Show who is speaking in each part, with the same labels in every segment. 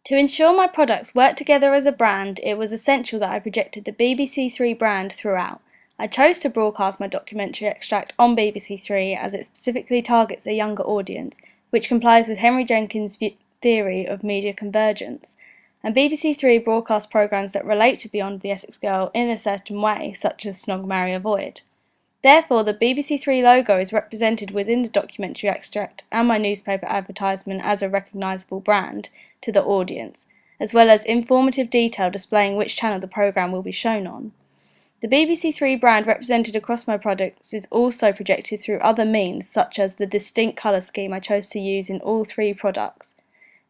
Speaker 1: To ensure my products work together as a brand, it was essential that I projected the BBC Three brand throughout. I chose to broadcast my documentary extract on BBC Three as it specifically targets a younger audience, which complies with Henry Jenkins' theory of media convergence. And BBC Three broadcast programmes that relate to Beyond the Essex Girl in a certain way, such as Snog, Marry, Avoid. Therefore, the BBC Three logo is represented within the documentary extract and my newspaper advertisement as a recognisable brand to the audience, as well as informative detail displaying which channel the programme will be shown on. The BBC Three brand represented across my products is also projected through other means, such as the distinct colour scheme I chose to use in all three products.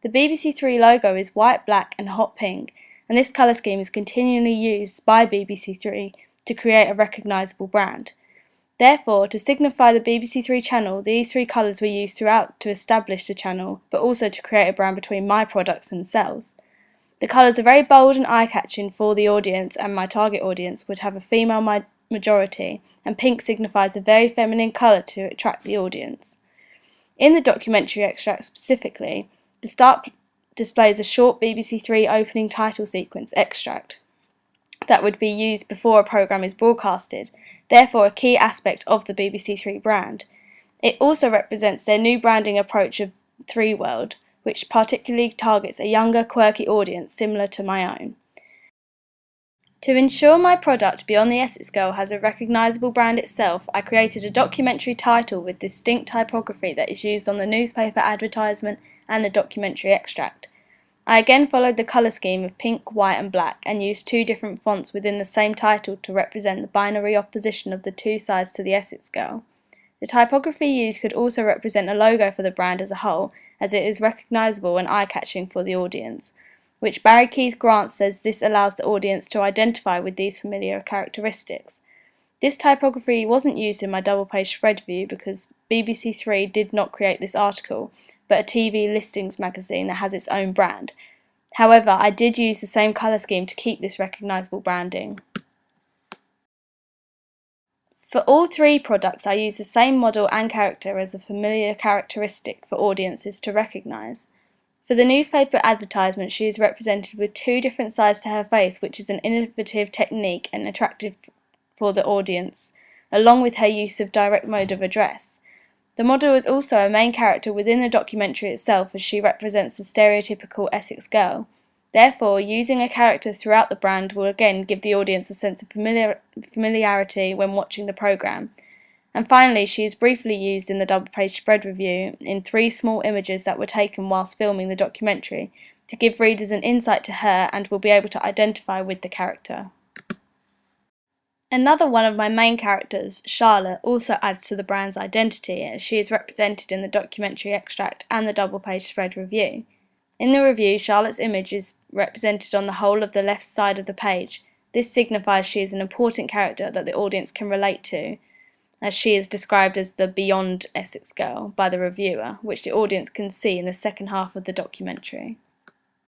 Speaker 1: The BBC Three logo is white, black and hot pink, and this colour scheme is continually used by BBC Three to create a recognisable brand. Therefore, to signify the BBC Three channel, these three colours were used throughout to establish the channel, but also to create a brand between my products themselves. The colours are very bold and eye-catching for the audience, and my target audience would have a female majority, and pink signifies a very feminine colour to attract the audience. In the documentary extract specifically, the start displays a short BBC Three opening title sequence extract that would be used before a programme is broadcasted, therefore a key aspect of the BBC Three brand. It also represents their new branding approach of Three World, which particularly targets a younger, quirky audience similar to my own. To ensure my product Beyond the Essex Girl has a recognisable brand itself, I created a documentary title with distinct typography that is used on the newspaper advertisement and the documentary extract. I again followed the colour scheme of pink, white and black and used two different fonts within the same title to represent the binary opposition of the two sides to the Essex Girl. The typography used could also represent a logo for the brand as a whole, as it is recognisable and eye-catching for the audience, which Barry Keith Grant says this allows the audience to identify with these familiar characteristics. This typography wasn't used in my double-page spread review because BBC Three did not create this article, but a TV listings magazine that has its own brand. However, I did use the same colour scheme to keep this recognisable branding. For all three products I used the same model and character as a familiar characteristic for audiences to recognise. For the newspaper advertisement, she is represented with two different sides to her face, which is an innovative technique and attractive for the audience, along with her use of direct mode of address. The model is also a main character within the documentary itself, as she represents the stereotypical Essex girl. Therefore, using a character throughout the brand will again give the audience a sense of familiarity when watching the programme. And finally, she is briefly used in the double-page spread review in three small images that were taken whilst filming the documentary to give readers an insight to her and will be able to identify with the character. Another one of my main characters, Charlotte, also adds to the brand's identity as she is represented in the documentary extract and the double-page spread review. In the review, Charlotte's image is represented on the whole of the left side of the page. This signifies she is an important character that the audience can relate to, as she is described as the Beyond Essex Girl by the reviewer, which the audience can see in the second half of the documentary.